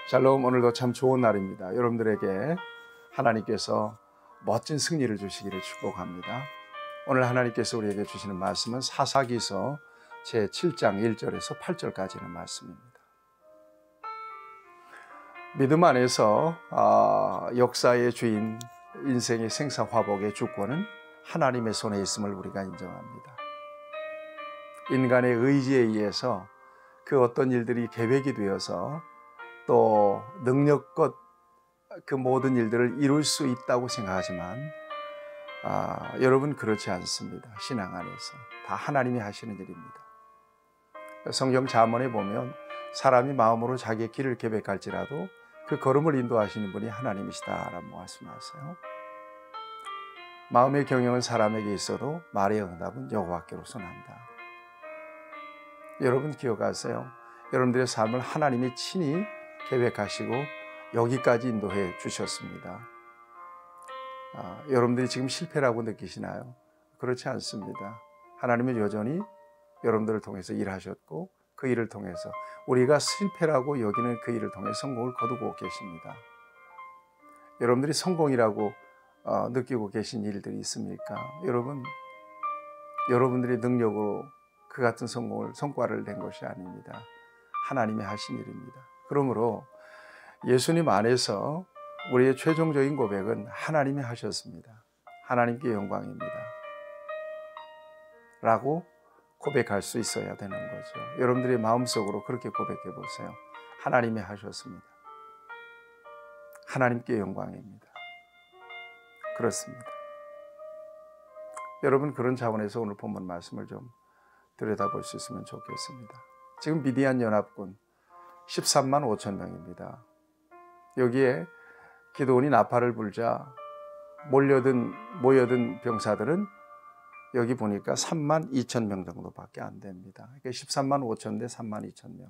샬롬. 오늘도 참 좋은 날입니다. 여러분들에게 하나님께서 멋진 승리를 주시기를 축복합니다. 오늘 하나님께서 우리에게 주시는 말씀은 사사기서 제7장 1절에서 8절까지는 말씀입니다. 믿음 안에서 역사의 주인, 인생의 생사화복의 주권은 하나님의 손에 있음을 우리가 인정합니다. 인간의 의지에 의해서 그 어떤 일들이 계획이 되어서 또 능력껏 그 모든 일들을 이룰 수 있다고 생각하지만 여러분, 그렇지 않습니다. 신앙 안에서 다 하나님이 하시는 일입니다. 성경 잠언에 보면 사람이 마음으로 자기의 길을 계획할지라도 그 걸음을 인도하시는 분이 하나님이시다라고 말씀하세요. 마음의 경영은 사람에게 있어도 말의 응답은 여호와께로서 난다. 여러분 기억하세요. 여러분들의 삶을 하나님이 친히 계획하시고 여기까지 인도해 주셨습니다. 여러분들이 지금 실패라고 느끼시나요? 그렇지 않습니다. 하나님은 여전히 여러분들을 통해서 일하셨고 그 일을 통해서 우리가 실패라고 여기는 그 일을 통해 성공을 거두고 계십니다. 여러분들이 성공이라고 느끼고 계신 일들이 있습니까? 여러분들의 능력으로 그 같은 성과를 낸 것이 아닙니다. 하나님이 하신 일입니다. 그러므로 예수님 안에서 우리의 최종적인 고백은 하나님이 하셨습니다. 하나님께 영광입니다. 라고 고백할 수 있어야 되는 거죠. 여러분들의 마음속으로 그렇게 고백해 보세요. 하나님이 하셨습니다. 하나님께 영광입니다. 그렇습니다. 여러분, 그런 차원에서 오늘 본문 말씀을 좀 들여다볼 수 있으면 좋겠습니다. 지금 미디안 연합군 13만 5천 명입니다. 여기에 기드온이 나팔을 불자 모여든 병사들은 여기 보니까 3만 2천 명 정도밖에 안 됩니다. 그러니까 13만 5천 대 3만 2천 명.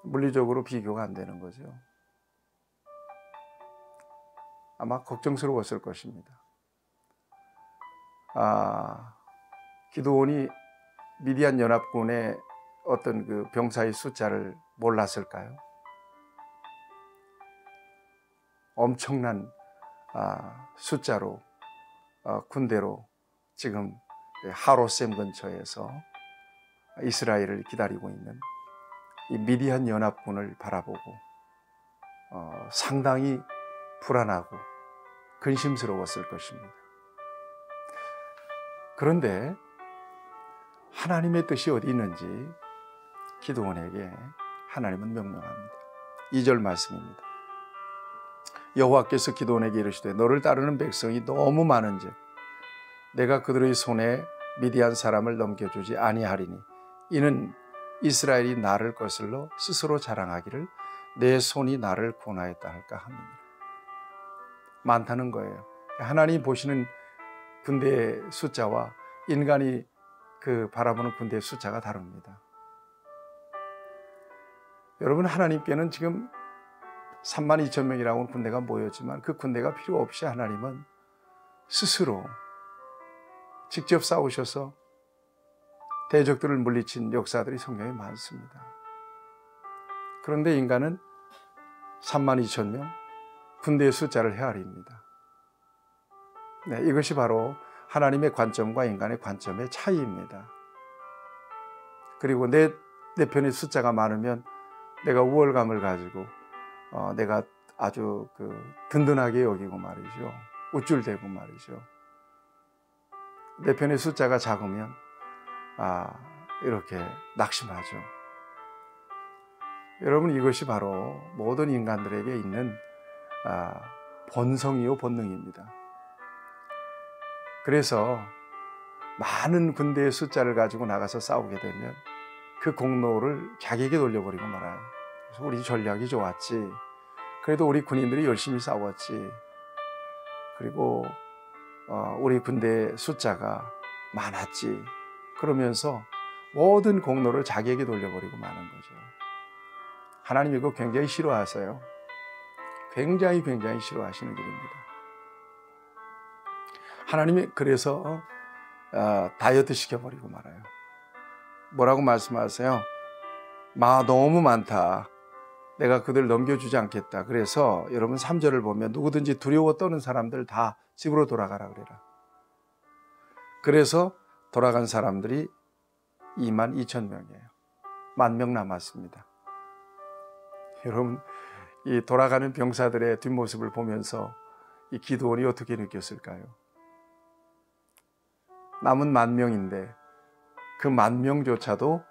물리적으로 비교가 안 되는 거죠. 아마 걱정스러웠을 것입니다. 기드온이 미디안 연합군의 어떤 그 병사의 숫자를 몰랐을까요? 엄청난 숫자로 군대로 지금 하로셈 근처에서 이스라엘을 기다리고 있는 이 미디안 연합군을 바라보고 상당히 불안하고 근심스러웠을 것입니다. 그런데 하나님의 뜻이 어디 있는지 기드온에게 하나님은 명령합니다. 2절 말씀입니다. 여호와께서 기드온에게 이르시되 너를 따르는 백성이 너무 많은즉 내가 그들의 손에 미디안 사람을 넘겨주지 아니하리니 이는 이스라엘이 나를 거슬러 스스로 자랑하기를 내 손이 나를 구원하였다 할까 함이니라. 많다는 거예요. 하나님이 보시는 군대의 숫자와 인간이 그 바라보는 군대의 숫자가 다릅니다. 여러분, 하나님께는 지금 3만 2천 명이라고 하는 군대가 모였지만 그 군대가 필요 없이 하나님은 스스로 직접 싸우셔서 대적들을 물리친 역사들이 성경에 많습니다. 그런데 인간은 3만 2천 명, 군대의 숫자를 헤아립니다. 네, 이것이 바로 하나님의 관점과 인간의 관점의 차이입니다. 그리고 내 편의 숫자가 많으면 내가 우월감을 가지고 내가 아주 든든하게 여기고 말이죠. 우쭐대고 말이죠. 내 편의 숫자가 작으면 이렇게 낙심하죠. 여러분, 이것이 바로 모든 인간들에게 있는 본성이요 본능입니다. 그래서 많은 군대의 숫자를 가지고 나가서 싸우게 되면 그 공로를 자기에게 돌려버리고 말아요. 그래서 우리 전략이 좋았지. 그래도 우리 군인들이 열심히 싸웠지. 그리고 우리 군대의 숫자가 많았지. 그러면서 모든 공로를 자기에게 돌려버리고 마는 거죠. 하나님 이거 굉장히 싫어하세요. 굉장히 싫어하시는 일입니다. 하나님이 그래서 다이어트 시켜버리고 말아요. 뭐라고 말씀하세요? 너무 많다. 내가 그들 넘겨주지 않겠다. 그래서 여러분 3절을 보면 누구든지 두려워 떠는 사람들 다 집으로 돌아가라 그래라. 그래서 돌아간 사람들이 22,000명이에요. 10,000명 남았습니다. 여러분, 이 돌아가는 병사들의 뒷모습을 보면서 이 기드온이 어떻게 느꼈을까요? 남은 10,000명인데 그 10,000명조차도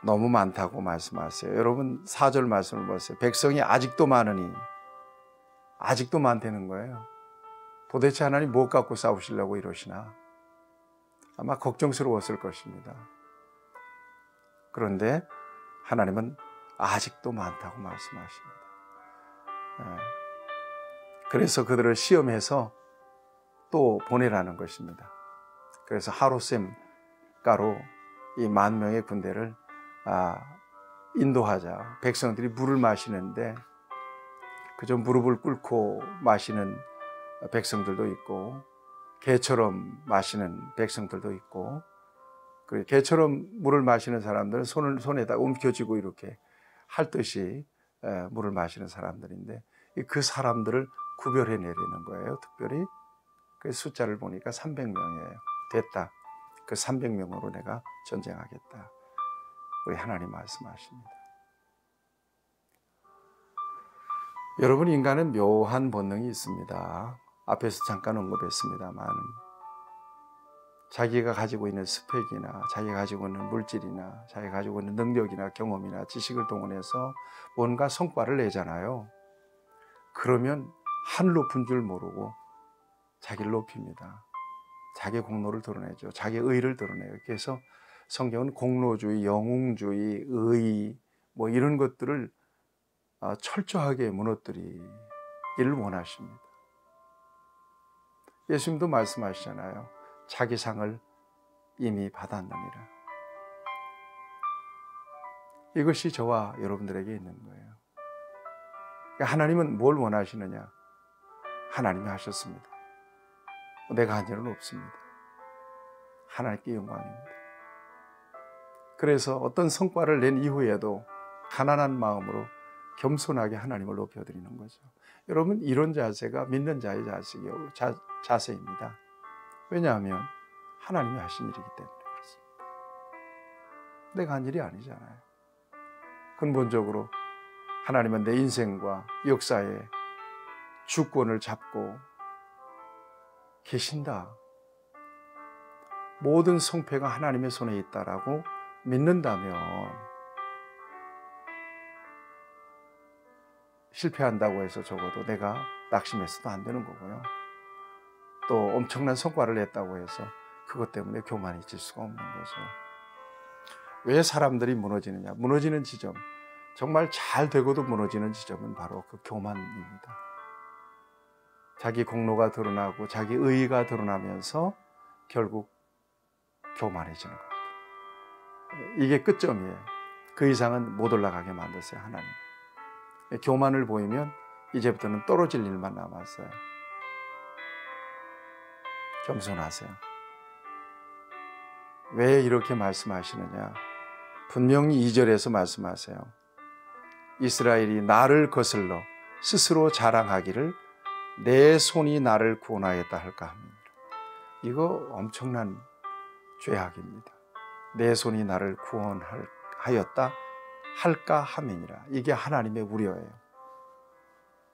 너무 많다고 말씀하세요. 여러분 4절 말씀을 보세요. 백성이 아직도 많으니, 아직도 많다는 거예요. 도대체 하나님 무엇 갖고 싸우시려고 이러시나? 아마 걱정스러웠을 것입니다. 그런데 하나님은 아직도 많다고 말씀하십니다. 그래서 그들을 시험해서 또 보내라는 것입니다. 그래서 하루셈 가로 이 10,000명의 군대를 인도하자. 백성들이 물을 마시는데 그저 무릎을 꿇고 마시는 백성들도 있고, 개처럼 마시는 백성들도 있고, 그리고 개처럼 물을 마시는 사람들은 손에다 움켜쥐고 이렇게 할 듯이 물을 마시는 사람들인데, 그 사람들을 구별해 내리는 거예요. 특별히 그 숫자를 보니까 300명이에요. 됐다. 그 300명으로 내가 전쟁하겠다. 우리 하나님 말씀하십니다. 여러분, 인간은 묘한 본능이 있습니다. 앞에서 잠깐 언급했습니다만, 자기가 가지고 있는 스펙이나 자기가 가지고 있는 물질이나 자기가 가지고 있는 능력이나 경험이나 지식을 동원해서 뭔가 성과를 내잖아요. 그러면 하늘 높은 줄 모르고 자기를 높입니다. 자기 공로를 드러내죠. 자기 의를 드러내요. 그래서 성경은 공로주의, 영웅주의, 의 뭐 이런 것들을 철저하게 무너뜨리기를 원하십니다. 예수님도 말씀하시잖아요. 자기 상을 이미 받았느니라. 이것이 저와 여러분들에게 있는 거예요. 하나님은 뭘 원하시느냐? 하나님이 하셨습니다. 내가 한 일은 없습니다. 하나님께 영광입니다. 그래서 어떤 성과를 낸 이후에도 가난한 마음으로 겸손하게 하나님을 높여드리는 거죠. 여러분, 이런 자세가 믿는 자의 자세입니다. 왜냐하면 하나님이 하신 일이기 때문에 그렇습니다. 내가 한 일이 아니잖아요. 근본적으로 하나님은 내 인생과 역사의 주권을 잡고 계신다. 모든 성패가 하나님의 손에 있다라고 믿는다면 실패한다고 해서 적어도 내가 낙심해서도 안 되는 거고요. 또 엄청난 성과를 냈다고 해서 그것 때문에 교만해질 수가 없는 거죠. 왜 사람들이 무너지느냐? 무너지는 지점, 정말 잘 되고도 무너지는 지점은 바로 그 교만입니다. 자기 공로가 드러나고 자기 의의가 드러나면서 결국 교만해지는 겁니다. 이게 끝점이에요. 그 이상은 못 올라가게 만드세요, 하나님. 교만을 보이면 이제부터는 떨어질 일만 남았어요. 겸손하세요. 왜 이렇게 말씀하시느냐? 분명히 2절에서 말씀하세요. 이스라엘이 나를 거슬러 스스로 자랑하기를 내 손이 나를 구원하였다 할까 합니다. 이거 엄청난 죄악입니다. 내 손이 나를 구원하였다 할까 함이니라. 이게 하나님의 우려예요.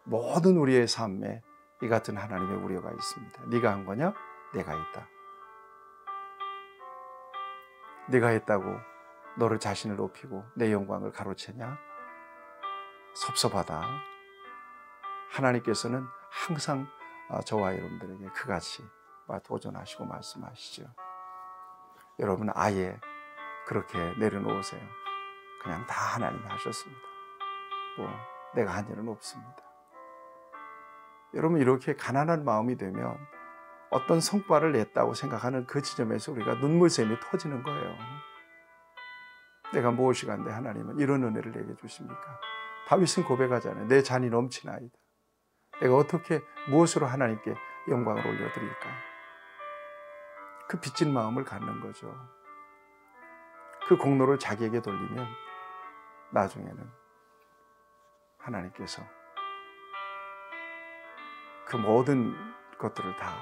모든 우리의 삶에 이 같은 하나님의 우려가 있습니다. 네가 한 거냐? 내가 했다. 네가 했다고 너를 자신을 높이고 내 영광을 가로채냐? 섭섭하다. 하나님께서는 항상 저와 여러분들에게 그같이 도전하시고 말씀하시죠. 여러분 아예 그렇게 내려놓으세요. 그냥 다 하나님이 하셨습니다. 뭐 내가 한 일은 없습니다. 여러분 이렇게 가난한 마음이 되면 어떤 성과를 냈다고 생각하는 그 지점에서 우리가 눈물샘이 터지는 거예요. 내가 무엇이 간데 하나님은 이런 은혜를 내게 주십니까? 다윗은 고백하잖아요. 내 잔이 넘치나이다. 내가 어떻게 무엇으로 하나님께 영광을 올려드릴까? 그 빚진 마음을 갖는 거죠. 그 공로를 자기에게 돌리면 나중에는 하나님께서 그 모든 것들을 다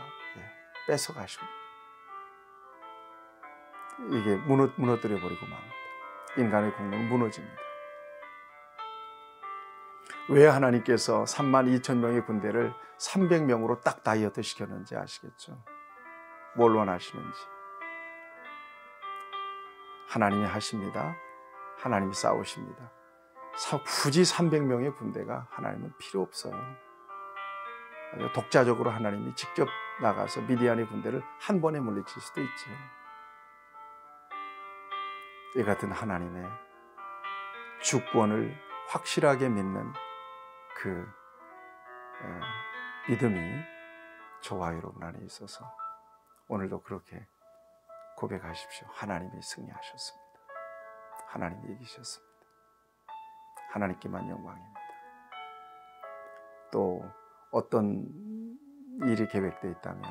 뺏어가시고 이게 무너뜨려 버리고 맙니다. 인간의 공로는 무너집니다. 왜 하나님께서 32,000명의 군대를 300명으로 딱 다이어트 시켰는지 아시겠죠? 뭘 원하시는지. 하나님이 하십니다. 하나님이 싸우십니다. 굳이 300명의 군대가 하나님은 필요 없어요. 독자적으로 하나님이 직접 나가서 미디안의 군대를 한 번에 물리칠 수도 있죠. 이 같은 하나님의 주권을 확실하게 믿는 그 믿음이 저와 여러분 안에 있어서 오늘도 그렇게 고백하십시오. 하나님이 승리하셨습니다. 하나님이 이기셨습니다. 하나님께만 영광입니다. 또 어떤 일이 계획되어 있다면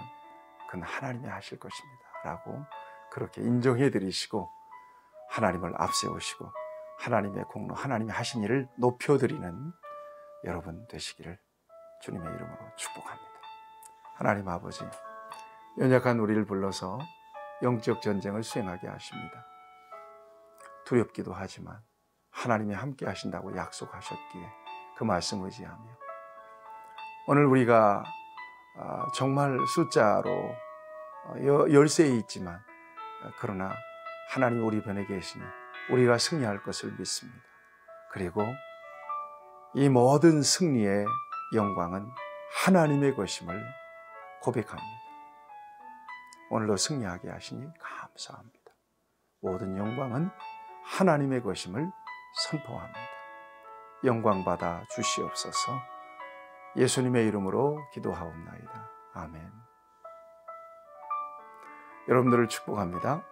그건 하나님이 하실 것입니다 라고 그렇게 인정해 드리시고 하나님을 앞세우시고 하나님의 공로, 하나님이 하신 일을 높여드리는 여러분 되시기를 주님의 이름으로 축복합니다. 하나님 아버지, 연약한 우리를 불러서 영적 전쟁을 수행하게 하십니다. 두렵기도 하지만 하나님이 함께 하신다고 약속하셨기에 그 말씀 의지하며 오늘 우리가 정말 숫자로 열세에 있지만 그러나 하나님 우리 편에 계시니 우리가 승리할 것을 믿습니다. 그리고 이 모든 승리의 영광은 하나님의 것임을 고백합니다. 오늘도 승리하게 하시니 감사합니다. 모든 영광은 하나님의 것임을 선포합니다. 영광 받아 주시옵소서. 예수님의 이름으로 기도하옵나이다. 아멘. 여러분들을 축복합니다.